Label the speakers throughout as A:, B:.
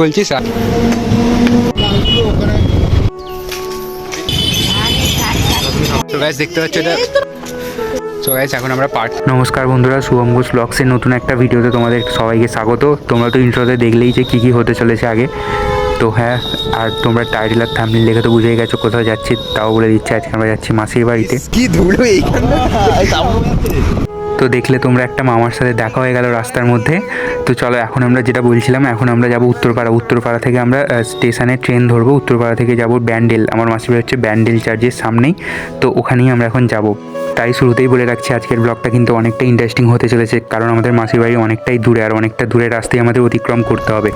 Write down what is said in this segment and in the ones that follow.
A: বলছিস? তো গাইস দেখতে পাচ্ছ এটা। সো গাইস এখন আমরা নমস্কার বন্ধুরা, শুভম ঘোষ ব্লগসের নতুন একটা ভিডিওতে তোমাদের সবাইকে স্বাগত। তোমরা তো ইন্ট্রোতে দেখলেই যে কী কী হতে চলেছে আগে। তো হ্যাঁ, আর তোমরা টাইটেল আর থাম্বনেল দেখে তো বুঝেই গেছো কোথাও যাচ্ছি। তাও বলে দিচ্ছি, আজকে আমরা যাচ্ছি মাসির বাড়িতে।
B: কি ধুলো এইখানটা।
A: তো দেখলে তোমরা একটা মামার সাথে দেখা হয়ে গেল রাস্তার মধ্যে। তো চলো এখন আমরা যেটা বলছিলাম, এখন আমরা যাব উত্তরপাড়া থেকে আমরা স্টেশনে ট্রেন ধরবো। উত্তরপাড়া থেকে যাব ব্যান্ডেল, আমার মাসির বাড়ি হচ্ছে ব্যান্ডেল চার্চের সামনেই। তো ওখানেই আমরা এখন যাব। তাই শুরুতেই বলে রাখছি, আজকের ব্লগটা কিন্তু অনেকটা ইন্টারেস্টিং হতে চলেছে, কারণ আমাদের মাসির বাড়ি অনেকটাই দূরে, আর অনেকটা দূরের রাস্তায় আমাদের অতিক্রম করতে হবে।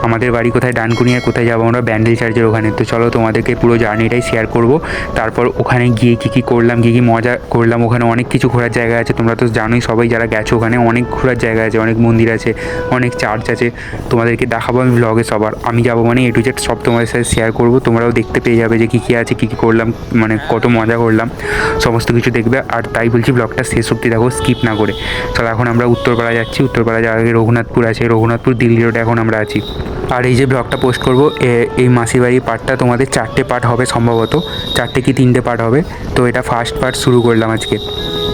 A: আমাদের বাড়ি কোথায় ডানকুনি, আর কোথায় যাবো আমরা ব্যান্ডেল চার্চের ওখানে। তো চলো তোমাদেরকে পুরো জার্নিটাই শেয়ার করব। তারপর ওখানে গিয়ে কী করলাম, কী মজা করলাম। ওখানে অনেক কিছু ঘোরার জায়গা আছে, তোমরা তো জানোই সবাই যারা গেছো, ওখানে অনেক ঘোরার জায়গা আছে, অনেক মন্দির আছে, অনেক চার্চ আছে। তোমাদেরকে দেখাবো আমি ব্লগে সবার। আমি যাবো মানে A to Z সব তোমাদের সাথে শেয়ার করব। তোমরাও দেখতে পেয়ে যাবে যে কী আছে, কী করলাম, মানে কত মজা করলাম, সমস্ত কিছু দেখবে। আর তাই বলছি ব্লগটা শেষ অবধি দেখো, স্কিপ না করে। চলো এখন আমরা উত্তরপাড়া যাচ্ছি। উত্তরপাড়া যাওয়ার আগে রঘুনাথপুর আছে, রঘুনাথপুর দিল্লি রোডে এখন আমরা আছি। আর এই যে ব্লগটা পোস্ট করব, এই মাসির বাড়ির পার্টটা তোমাদের 4টে পার্ট হবে সম্ভবত, 4টে কি 3টে পার্ট হবে। তো এটা ফার্স্ট পার্ট শুরু করলাম আজকে।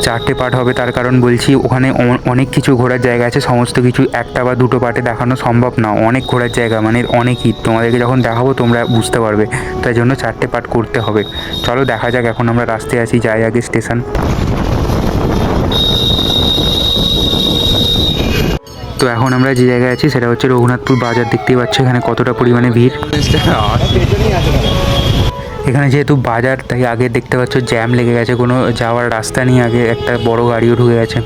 A: 4টে পার্ট হবে, তার কারণ বলছি ওখানে অনেক কিছু ঘোরার জায়গা আছে। সমস্ত কিছু একটা বা দুটো পার্টে দেখানো সম্ভব না, অনেক ঘোরার জায়গা, মানে অনেকই। তোমাদেরকে যখন দেখাবো তোমরা বুঝতে পারবে, তাই জন্য 4টে পার্ট করতে হবে। চলো দেখা যাক, এখন আমরা রাস্তায় আছি, যাই আগে স্টেশন। তো এখন আমরা যে জায়গায় আছি সেটা হচ্ছে রঘুনাথপুর বাজার। দেখতেই পাচ্ছ এখানে কতটা পরিমাণে ভিড়। এখানে যেহেতু বাজার, তাই আগে দেখতে পাচ্ছ জ্যাম লেগে গেছে, কোনো যাওয়ার রাস্তা নেই। আগে একটা বড় গাড়িও ঢুকে গেছে।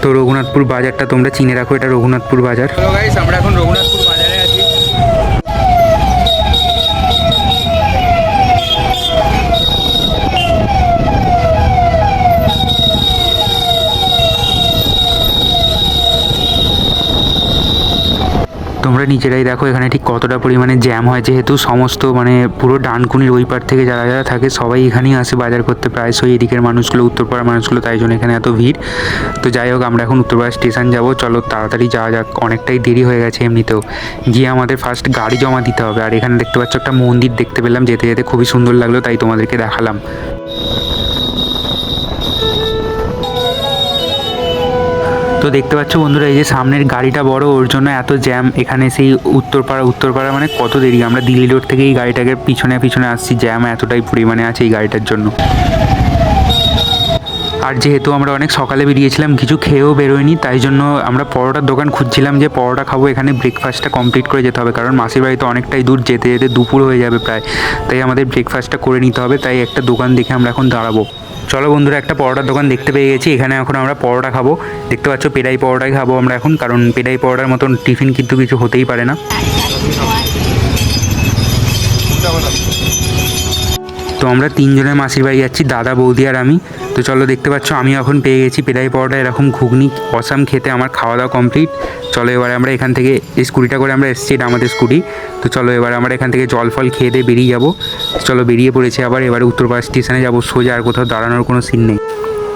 A: তো রঘুনাথপুর বাজারটা তোমরা চিনে রাখো, এটা রঘুনাথপুর বাজার। হ্যালো গাইস, আমরা এখন রঘুনাথপুর বাজারে আছি। তোমরা নিজেরাই দেখো এখানে ঠিক কতটা পরিমাণে জ্যাম হয়, যেহেতু সমস্ত মানে পুরো ডানকুনির ওই পার থেকে যারা যারা থাকে সবাই এখানেই আসে বাজার করতে, প্রায়শই এদিকের মানুষগুলো, উত্তরপাড়ার মানুষগুলো, তাই জন্য এখানে এত ভিড়। তো যাই হোক, আমরা এখন উত্তরপাড়া স্টেশন যাব। চলো তাড়াতাড়ি যাওয়া যাক, অনেকটাই দেরি হয়ে গেছে এমনিতেও। গিয়ে আমাদের ফার্স্ট গাড়ি জমা দিতে হবে। আর এখানে দেখতে পাচ্ছ একটা মন্দির দেখতে পেলাম, যেতে যেতে খুবই সুন্দর লাগলো, তাই তোমাদেরকে দেখালাম। তো দেখতে পাচ্ছ বন্ধুরা, এই যে সামনের গাড়িটা বড়, ওর জন্য এত জ্যাম এখানে। সেই উত্তরপাড়া মানে কত দেরি, আমরা দিল্লি রোড থেকে এই গাড়িটাকে পিছনে আসছি, জ্যাম এতটাই পরিমাণে আছে এই গাড়িটার জন্য। আর যেহেতু আমরা অনেক সকালে বেরিয়েছিলাম, কিছু খেয়েও বেরোয়নি, তাই জন্য আমরা পরোটার দোকান খুঁজছিলাম যে পরোটা খাবো। এখানে ব্রেকফাস্টটা কমপ্লিট করে যেতে হবে, কারণ মাসির বাড়ি তো অনেকটাই দূর, যেতে যেতে দুপুর হয়ে যাবে প্রায়। তাই আমাদের ব্রেকফাস্টটা করে নিতে হবে, তাই একটা দোকান দেখে আমরা এখন দাঁড়াবো। চলো বন্ধুরা, একটা পরোটার দোকান দেখতে পেয়ে গেছি। এখানে এখন আমরা পরোটা খাবো। দেখতে পাচ্ছ পেড়াই পরোটাই খাবো আমরা এখন, কারণ পেড়াই পরোটার মতন টিফিন কিন্তু কিছু হতেই পারে না। তো আমরা 3 জনের মাসির বাড়ি যাচ্ছি, দাদা, বৌদি আর আমি। তো চলো দেখতে পাচ্ছ আমি এখন পেয়ে গেছি পেড়াই পরোটা, এরকম ঘুগনি, অসাম খেতে। আমার খাওয়া দাওয়া কমপ্লিট। চলো এবারে আমরা এখান থেকে এই স্কুটিটা করে আমরা এসেছি, এটা আমাদের স্কুটি। তো চলো এবার আমরা এখান থেকে জল ফল খেয়ে দিয়ে বেরিয়ে যাবো। চলো বেরিয়ে পড়েছি আবার, এবারে উত্তরপাড়া স্টেশনে যাবো সোজা, আর কোথাও দাঁড়ানোর কোনো সিন নেই।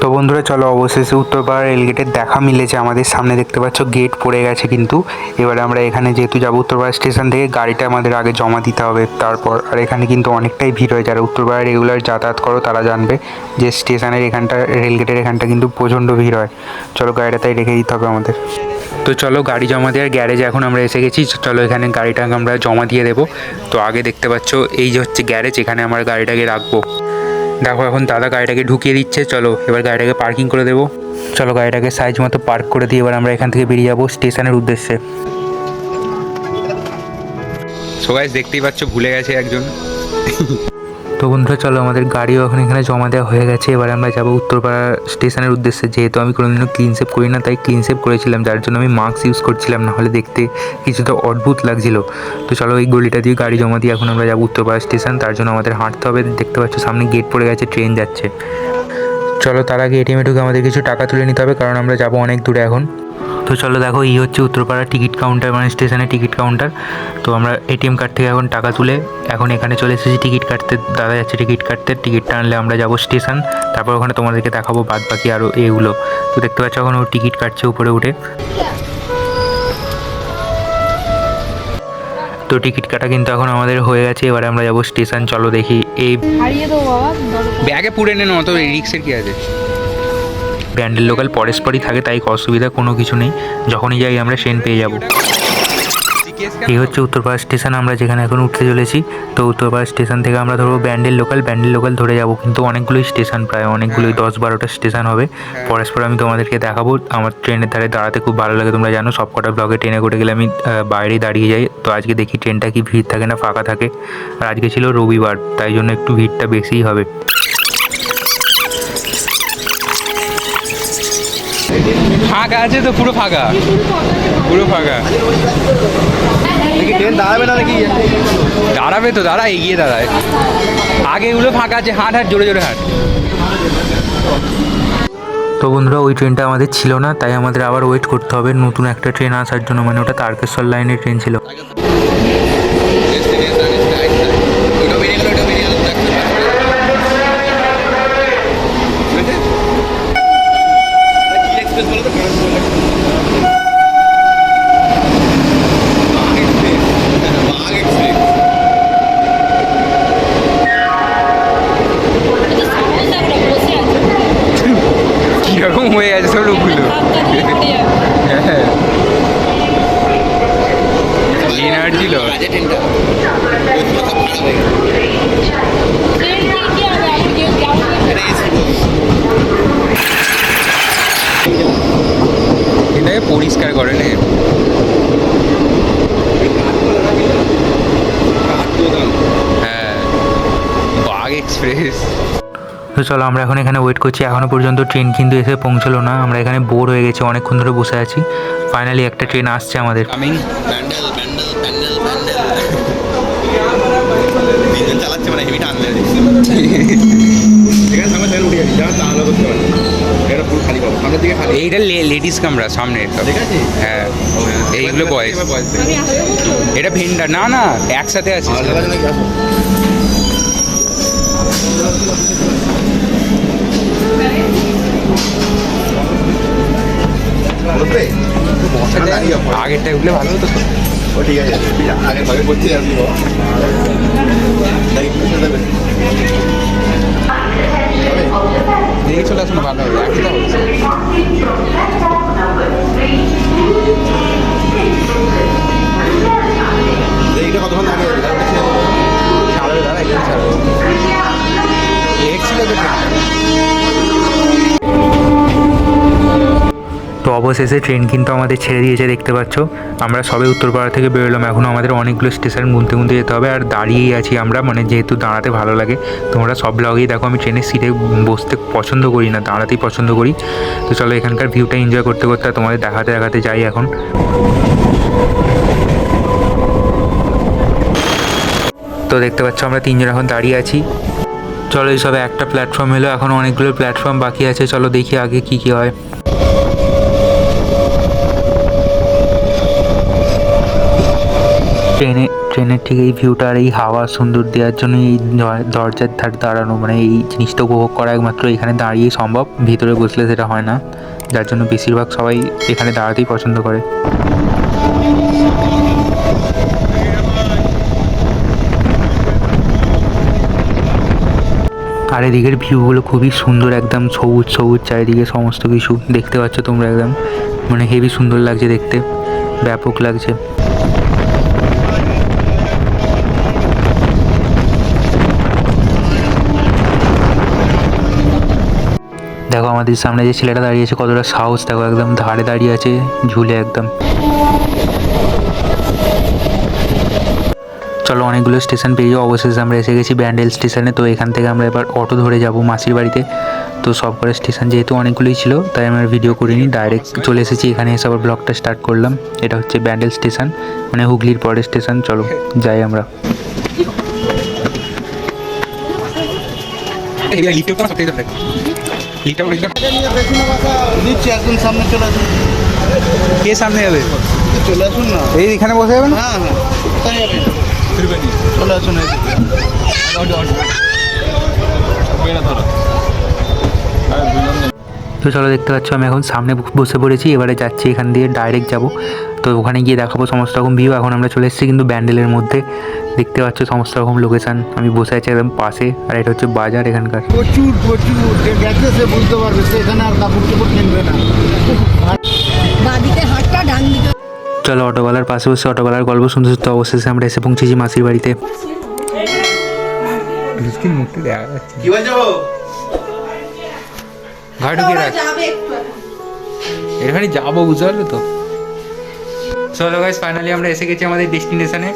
A: তো বন্ধুরা চলো, অবশেষে উত্তরপাড়া রেলগেটের দেখা মিলেছে আমাদের সামনে। দেখতে পাচ্ছ গেট পড়ে গেছে কিন্তু। এবারে আমরা এখানে যেহেতু যাবো উত্তরপাড়া স্টেশন থেকে, গাড়িটা আমাদের আগে জমা দিতে হবে তারপর। আর এখানে কিন্তু অনেকটাই ভিড় হয়, যারা উত্তরপাড়া রেগুলার যাতায়াত করো তারা জানবে যে স্টেশনের এখানটা, রেলগেটের এখানটা কিন্তু প্রচণ্ড ভিড় হয়। চলো গাড়িটা তাই রেখে দিতে হবে আমাদের। তো চলো গাড়ি জমা দেওয়ার গ্যারেজে এখন আমরা এসে গেছি। চলো এখানে গাড়িটাকে আমরা জমা দিয়ে দেবো। তো আগে দেখতে পাচ্ছ এই যে হচ্ছে গ্যারেজ, এখানে আমরা গাড়িটাকে রাখবো। দেখো এখন দাদা গাড়িটাকে ঢুকিয়ে দিচ্ছে। চলো এবার গাড়িটাকে পার্কিং করে দেবো। চলো গাড়িটাকে সাইজ মতো পার্ক করে দিয়ে এবার আমরা এখান থেকে বেরিয়ে যাবো স্টেশনের উদ্দেশ্যে। সো গাইস দেখতেই পাচ্ছ ভুলে গেছে একজন। তো বন্ধুরা চলো, আমাদের গাড়িও এখন এখানে জমা দেওয়া হয়ে গেছে। এবার আমরা যাবো উত্তরপাড়া স্টেশনের উদ্দেশ্যে। যেহেতু আমি কোনোদিনও ক্লিন সেভ করি না, তাই ক্লিন সেভ করেছিলাম, যার জন্য আমি মাস্ক ইউজ করছিলাম, নাহলে দেখতে কিছুটা অদ্ভুত লাগছিল। তো চলো এই গলিটা দিয়ে গাড়ি জমা দিয়ে এখন আমরা যাবো উত্তরপাড়া স্টেশন। তার জন্য আমাদের হাঁটতে হবে। দেখতে পাচ্ছ সামনে গেট পড়ে গেছে, ট্রেন যাচ্ছে। চলো তার আগে এটিএমে ঢুকে আমাদের কিছু টাকা তুলে নিতে হবে, কারণ আমরা যাবো অনেক দূরে এখন। তো চলো দেখো, এই হচ্ছে উত্তরপাড়া টিকিট কাউন্টার, মানে স্টেশনের টিকিট কাউন্টার। তো আমরা এটিএম কার্ড থেকে এখন টাকা তুলে এখন এখানে চলে এসেছি টিকিট কাটতে। দাদা যাচ্ছে টিকিট কাটতে, টিকিটটা আনলে আমরা যাবো স্টেশন, তারপর ওখানে তোমাদেরকে দেখাবো বাদ বাকি আরও এগুলো। তো দেখতে পাচ্ছ এখন ও টিকিট কাটছে উপরে উঠে। তো টিকিট কাটা কিন্তু এখন আমাদের হয়ে গেছে, এবারে আমরা যাবো স্টেশন। চলো দেখি। এই ব্যাগে পুড়ে নেন, অত রিক্সের কি আছে। ব্যান্ডেল লোকাল পরস্পরই থাকে, তাই অসুবিধা কোনো কিছু নেই, যখনই যাই আমরা ট্রেন পেয়ে যাব। এই হচ্ছে উত্তরপাড়া স্টেশন, আমরা যেখানে এখন উঠতে চলেছি। তো উত্তরপাড়া স্টেশন থেকে আমরা ধরবো ব্যান্ডেল লোকাল, ব্যান্ডেল লোকাল ধরে যাব। কিন্তু অনেকগুলোই স্টেশন, প্রায় অনেকগুলোই 10-12টা স্টেশন হবে। পরস্পর আমি তোমাদেরকে দেখাবো। আমার ট্রেনের ধারে দাঁড়াতে খুব ভালো লাগে, তোমরা জানো। সব কটা ব্লগে ট্রেনে করে গেলে আমি বাইরেই দাঁড়িয়ে যাই। তো আজকে দেখি ট্রেনটা কি ভিড় থাকে না ফাঁকা থাকে। আর আজকে ছিল রবিবার, তাই জন্য একটু ভিড়টা বেশিই হবে। ফাঁকা আছে তো, পুরো ফাঁকা, পুরো ফাঁকা।
B: ট্রেন দাঁড়াবে না নাকি?
A: দাঁড়াবে তো, দাঁড়া, এগিয়ে দাঁড়ায়। আগে এগুলো ফাঁকা আছে, হাঁট হাঁট, জোরে জোরে হাঁট। তো বন্ধুরা, ওই ট্রেনটা আমাদের ছিল না, তাই আমাদের আবার ওয়েট করতে হবে নতুন একটা ট্রেন আসার জন্য। মানে ওটা তারকেশ্বর লাইনের ট্রেন ছিল। কিরকম হয়ে গেছে সব লোকগুলো। ছিল এটাকে পরিষ্কার করে নে। হ্যাঁ, বাগ এক্সপ্রেস। তো চলো, আমরা এখন এখানে ওয়েট করছি। এখনও পর্যন্ত ট্রেন কিন্তু এসে পৌঁছলো না। আমরা এখানে বোর হয়ে গেছি, অনেকক্ষণ ধরে বসে আছি। ফাইনালি একটা ট্রেন আসছে আমাদের।
B: চালাচ্ছে মানে হেভি টানলে এখানে সামনে ট্রেন উঠে যাচ্ছি, যা তাহলে করতে পারি। এটা পুরো খালি পাবো, সামনের দিকে খালি।
A: এইটা লেডিস কামরা সামনে,
B: ঠিক আছে।
A: হ্যাঁ, এইগুলো বয়স। এটা ভেন্ডার না, না একসাথে আছে। আগেরটা উঠলে ভালো হতো তো।
B: ও ঠিক আছে, আগে ভাগে করতে আসবি।
A: দেখে চলে আসুন, ভালো হবে। একই তো হচ্ছে।
B: এইটা কতক্ষণ আগে
A: ছাড়বে দাদা, একটু ছাড়বে। ছিল তো। তো অবশেষে ট্রেন কিন্তু আমাদের ছেড়ে দিয়েছে, দেখতে পাচ্ছ। আমরা সবে উত্তরপাড়া থেকে বেরোলাম, এখনও আমাদের অনেকগুলো স্টেশন গুনতে গুনতে যেতে হবে। আর দাঁড়িয়েই আছি আমরা, মানে যেহেতু দাঁড়াতে ভালো লাগে। তোমরা সব ব্লগেই দেখো আমি ট্রেনের সিটে বসতে পছন্দ করি না, দাঁড়াতেই পছন্দ করি। তো চলো, এখানকার ভিউটা এনজয় করতে করতে তোমাদের দেখাতে দেখাতে যাই এখন। তো দেখতে পাচ্ছ আমরা তিনজন এখন দাঁড়িয়ে আছি। চলো, এই সবে একটা প্ল্যাটফর্ম এলো, এখন অনেকগুলো প্ল্যাটফর্ম বাকি আছে। চলো দেখি আগে কি কি হয়। ট্রেনের ঠিক এই ভিউটা আর এই হাওয়া সুন্দর দেওয়ার জন্য এই দরজার ধারে দাঁড়ানো, মানে এই জিনিসটা উপভোগ করা একমাত্র এখানে দাঁড়িয়েই সম্ভব। ভিতরে বসলে সেটা হয় না, যার জন্য বেশিরভাগ সবাই এখানে দাঁড়াতেই পছন্দ করে। আর এদিকের ভিউগুলো খুবই সুন্দর, একদম সবুজ সবুজ চারিদিকে সমস্ত কিছু দেখতে পাচ্ছ তোমরা। একদম মানে হেভি সুন্দর লাগছে দেখতে, ব্যাপক লাগছে। দেখো আমাদের সামনে যে ছেলেটা দাঁড়িয়ে আছে, কতটা সাহস দেখো, একদম ধারে দাঁড়িয়ে আছে, ঝুলে একদম। চলো, অনেকগুলো স্টেশন পেয়ে যাও। অবশেষে আমরা এসে গেছি ব্যান্ডেল স্টেশনে। তো এখান থেকে আমরা এবার অটো ধরে যাব মাসির বাড়িতে। তো সব করে স্টেশন যেহেতু অনেকগুলোই ছিল, তাই আমরা ভিডিও করিনি, ডাইরেক্ট চলে এসেছি এখানে, এসে আবার ব্লগটা স্টার্ট করলাম। এটা হচ্ছে ব্যান্ডেল স্টেশন, মানে হুগলির পরের স্টেশন। চলো যাই আমরা।
B: নিচ্ছে একদম সামনে চলে আসুন।
A: কে সামনে যাবে?
B: চলে আসুন না।
A: এই এখানে বসে যাবেন।
B: হ্যাঁ হ্যাঁ, কোথায় যাবেন? চলে আসুন এই দিকে।
A: তো চলো, দেখতে পাচ্ছ আমি এখন সামনে বসে পড়েছি। এবারে যাচ্ছি এখান দিয়ে ডাইরেক্ট যাব, তো ওখানে গিয়ে দেখাবো সমস্ত রকম ভিউ। এখন আমরা চলে এসেছি কিন্তু ব্যান্ডেলের মধ্যে, দেখতে পাচ্ছ সমস্ত রকম লোকেশান। আমি বসে আছি একদম পাশে, আর এটা হচ্ছে বাজার এখানকার।
B: প্রচুর প্রচুর, যে গেছে সে বুঝতে পারবে, সে এখানে আর কাপড় চোপড় কিনবে না।
C: বাঁদিকে হাতটা ডান দিকে।
A: চলো, অটোওয়ালার পাশে বসে অটোওয়ালার গল্প শুনতে শুনতে অবশেষে আমরা এসে পৌঁছেছি মাসির বাড়িতে। মুখটা দেখা যাচ্ছে,
B: কি হয়ে যাবো?
A: ঘরে ঢুকিয়ে রাখ, এখানে যাবো, বুঝতে পারলে তো। চলো গাইস, ফাইনালি আমরা এসে গেছি আমাদের ডেস্টিনেশনে।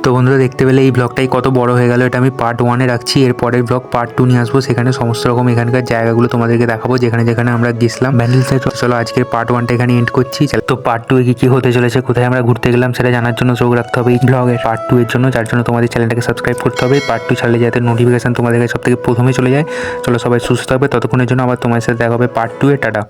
A: তো বন্ধুরা, দেখতে পেলে এই ব্লগটাই কত বড় হয়ে গেল। এটা আমি পার্ট 1-এ রাখছি, এর পরের ব্লগ পার্ট 2 নিয়ে আসবো। সেখানে সমস্ত রকম এখানকার জায়গাগুলো তোমাদেরকে দেখাবো, যেখানে যেখানে আমরা গেছিলাম ব্যান্ডেল সাইড। চলো, আজকের পার্ট 1টা এখানে এন্ড করছি। তো পার্ট 2 কি হতে চলেছে, কোথায় আমরা ঘুরতে গেলাম, সেটা জানার জন্য চোখ রাখতে হবে এই ব্লগের পার্ট 2 এর জন্য, যার জন্য তোমাদের চ্যানেলটাকে সাবস্ক্রাইব করতে হবে। পার্ট 2 ছাড়লে যাতে নোটিফিকেশন তোমাদের কাছে সব থেকে প্রথমে চলে যায়। চলো, সবাই সুস্থ থাকবে, ততক্ষণের জন্য আবার তোমার সাথে দেখা হবে পার্ট 2-এ। টাটা।